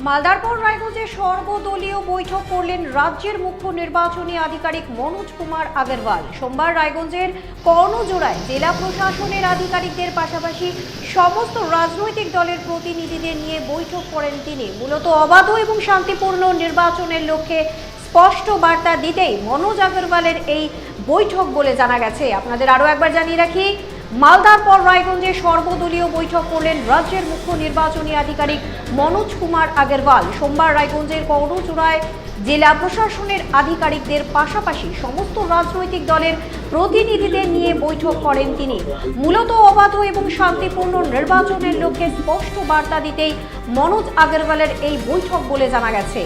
মালদার পর রায়গঞ্জে সর্বদলীয় বৈঠক করলেন রাজ্যের মুখ্য নির্বাচনী আধিকারিক মনোজ কুমার আগরওয়াল। সোমবার রায়গঞ্জের কর্ণজোড়ায় জেলা প্রশাসনের আধিকারিকদের পাশাপাশি সমস্ত রাজনৈতিক দলের প্রতিনিধিদের নিয়ে বৈঠক করেন তিনি। মূলত অবাধ এবং শান্তিপূর্ণ নির্বাচনের লক্ষ্যে স্পষ্ট বার্তা দিতেই মনোজ আগরওয়ালের এই বৈঠক বলে জানা গেছে। আপনাদের আরও একবার জানিয়ে রাখি, মালদার পর রায়গঞ্জে সর্বদলীয় বৈঠক করলেন রাজ্যের মুখ্য নির্বাচনী আধিকারিক মনোজ কুমার আগরওয়াল। সোমবার রায়গঞ্জের কর্ণজোড়ায় জেলা প্রশাসনের আধিকারিকদের পাশাপাশি সমস্ত রাজনৈতিক দলের প্রতিনিধিদের নিয়ে বৈঠক করেন তিনি। মূলত অবাধ এবং শান্তিপূর্ণ নির্বাচনের লক্ষ্যে স্পষ্ট বার্তা দিতেই মনোজ আগরওয়ালের এই বৈঠক বলে জানা গেছে।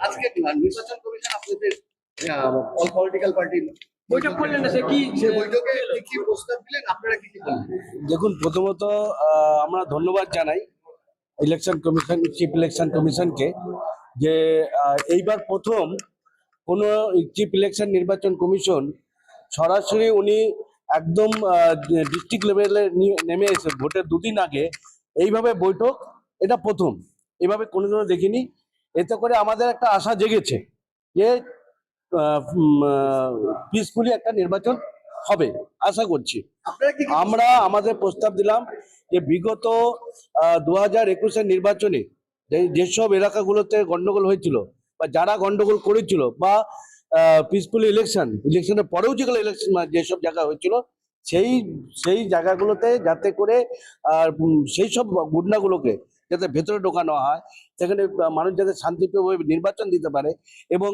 আজকে নির্বাচন কমিশন আপনাদের অল পলিটিক্যাল পার্টি বৈঠক করলেন না, সে বৈঠকে কি প্রস্তাব দিলেন, আপনারা কি বললেন? দেখুন, প্রথমত আমরা ধন্যবাদ জানাই ইলেকশন কমিশন, চিফ ইলেকশন কমিশনকে, যে এইবার প্রথম কোনো চিফ ইলেকশন নির্বাচন কমিশন সরাসরি উনি একদম ডিস্ট্রিক্ট লেভেলে নেমে এসে ভোটের দুদিন আগে এইভাবে বৈঠক, এটা প্রথম, এইভাবে কোনোদিনও দেখিনি। এতে করে আমাদের একটা আশা জেগেছে যে পিসফুলি একটা নির্বাচন হবে, আশা করছি। আমরা আমাদের প্রস্তাব দিলাম যে বিগত 2021-এর নির্বাচনে যেসব এলাকাগুলোতে গন্ডগোল হয়েছিল বা যারা গন্ডগোল করেছিল বা পিসফুলি ইলেকশনের পরেও যেগুলো ইলেকশন যেসব জায়গা হয়েছিল সেই জায়গাগুলোতে যাতে করে সেই সব গুন্ডাগুলোকে যাতে ভেতরে ঢোকানো হয়, সেখানে মানুষ যাতে শান্তিপ্রিয়ভাবে নির্বাচন দিতে পারে এবং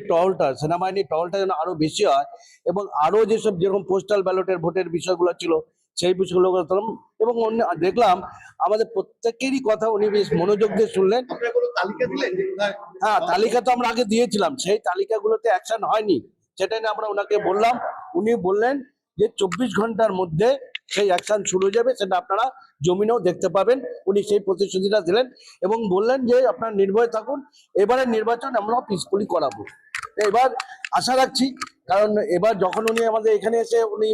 টহলটা, সেনাবাহিনীর টহলটা যেন আরো বেশি হয় এবং আরো যেসব যেরকম পোস্টাল ব্যালটের ভোটের বিষয়গুলো ছিল সেই বিষয়গুলো করতাম। এবং দেখলাম আমাদের প্রত্যেকেরই কথা উনি বেশ মনোযোগ দিয়ে শুনলেন। হ্যাঁ, তালিকা তো আমরা আগে দিয়েছিলাম, সেই তালিকাগুলোতে অ্যাকশন হয়নি, সেটাই না আমরা ওনাকে বললাম। উনি বললেন যে 24 ঘন্টার মধ্যে সেই অ্যাকশন শুরু হয়ে যাবে, সেটা আপনারা জমিনেও দেখতে পাবেন। উনি সেই প্রতিশ্রুতিটা দিলেন এবং বললেন যে আপনারা নির্ভয় থাকুন, এবারের নির্বাচন আমরা পিসফুলি করাবো। এবার আশা রাখছি, কারণ এবার যখন উনি আমাদের এখানে এসে উনি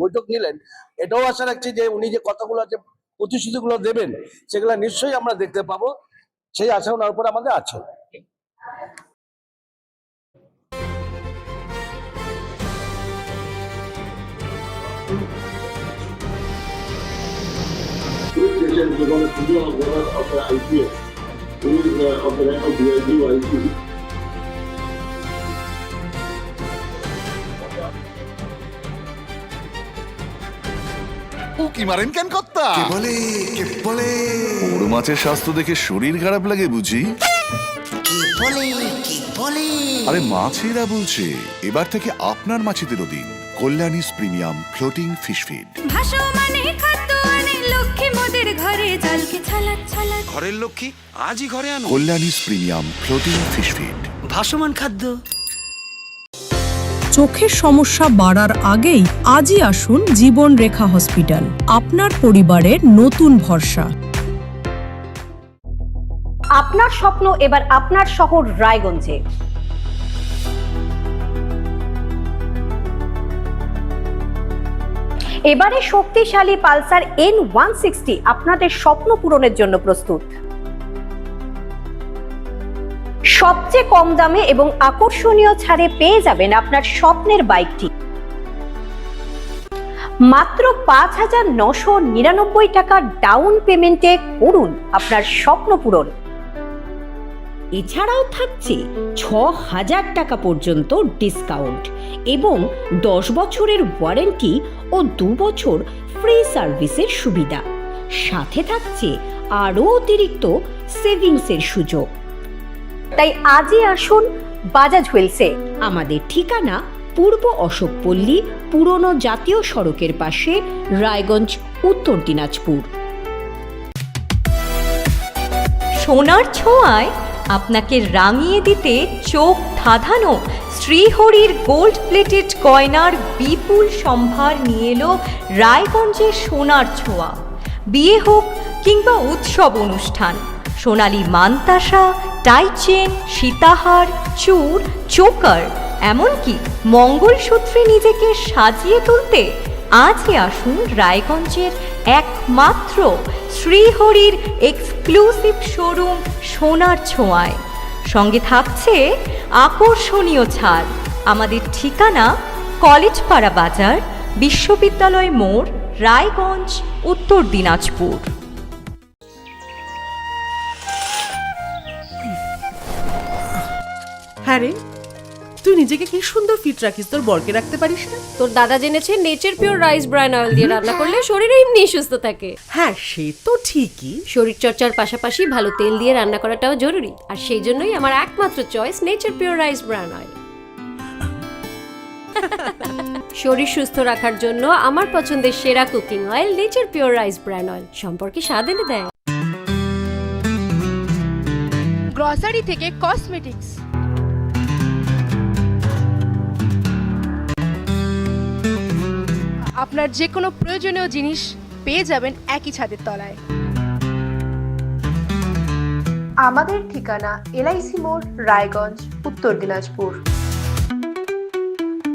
বৈঠক নিলেন, এটাও আশা রাখছি যে উনি যে কথাগুলো আছে, প্রতিশ্রুতিগুলো দেবেন, সেগুলো নিশ্চয়ই আমরা দেখতে পাবো, সেই আশা ওনার উপর আমাদের আছে। of the IPS, who is of the rank of DIG or IC. উকি মারেন কেন কর্তা? কে বলে বড় মাছের স্বাস্থ্য দেখে শরীর খারাপ লাগে বুঝি? কে বলে আরে মাছেরা বলছে, এবার থেকে আপনার মাছেদেরও দিন কল্যাণীস প্রিমিয়াম ফ্লোটিং ফিশ ফিড। ঘরের লক্ষ্মী আজই ঘরে আনো কল্যাণীস প্রিমিয়াম ফ্লোটিং ফিশ ফিড, ভাসমান খাদ্য। চোখের সমস্যা বাড়ার আগেই আজই আসুন জীবন রেখা হসপিটাল, আপনার পরিবারের নতুন ভরসা। আপনার স্বপ্ন এবার আপনার শহর রায়গঞ্জে। এবারে শক্তিশালী পালসার N160 আপনাদের স্বপ্ন পূরণের জন্য প্রস্তুত। সবচেয়ে কম দামে এবং আকর্ষণীয় ছাড়ে পেয়ে যাবেন আপনার স্বপ্নের বাইকটি। মাত্র 5,999 টাকা ডাউন পেমেন্টে করুন আপনার স্বপ্ন পূরণ। এছাড়াও থাকছে 6,000 টাকা পর্যন্ত ডিসকাউন্ট এবং 10 বছরের ওয়ারেন্টি ও 2 বছর ফ্রি সার্ভিসের সুবিধা। সাথে থাকছে আরও অতিরিক্ত সেভিংসের সুযোগ। তাই আজই আসুন বাজাজ হুইলসে। আমাদের ঠিকানা পূর্ব অশোকপল্লী, পুরনো জাতীয় সড়কের পাশে, রায়গঞ্জ, উত্তর দিনাজপুর। সোনার ছোঁয়ায় আপনাকে রাঙিয়ে দিতে চোখ ধাঁধানো শ্রীহরির গোল্ড প্লেটেড গয়নার বিপুল সম্ভার নিয়ে এলো রায়গঞ্জের সোনার ছোঁয়া। বিয়ে হোক কিংবা উৎসব অনুষ্ঠান, সোনালী মানতাসা, টাইচেন, সীতাহার, চূড়, চোকার, এমনকি মঙ্গলসূত্রে নিজেকে সাজিয়ে তুলতে আজই আসুন রায়গঞ্জের একমাত্র শ্রীহরির এক্সক্লুসিভ শোরুম সোনার ছোঁয়ায়। সঙ্গে থাকছে আকর্ষণীয় ছাড়। আমাদের ঠিকানা কলেজপাড়া বাজার, বিশ্ববিদ্যালয় মোড়, রায়গঞ্জ, উত্তর দিনাজপুর। হ্যাঁ রে, তুই নিজেকে কি সুন্দর ফিট রাখিস, তোর বরকে রাখতে পারিস না? তোর দাদা জেনেছে nature pure rice bran oil দিয়ে রান্না করলে শরীরে এমনি সুস্থ থাকে। হ্যাঁ, সে তো ঠিকই। শরীর চর্চার পাশাপাশি ভালো তেল দিয়ে রান্না করাটাও জরুরি, আর সেই জন্যই আমার একমাত্র choice nature pure rice bran oil. শরীর সুস্থ রাখার জন্য আমার পছন্দের সেরা cooking oil nature pure rice bran oil, সম্পর্কে স্বাদ এনে দেয়। গ্রসারি থেকে কসমেটিক্স, আপনার যে কোনো প্রয়োজনীয় জিনিস পেয়ে যাবেন একই ছাদের তলায়। আমাদের ঠিকানা LIC মোড়, রায়গঞ্জ, উত্তর দিনাজপুর।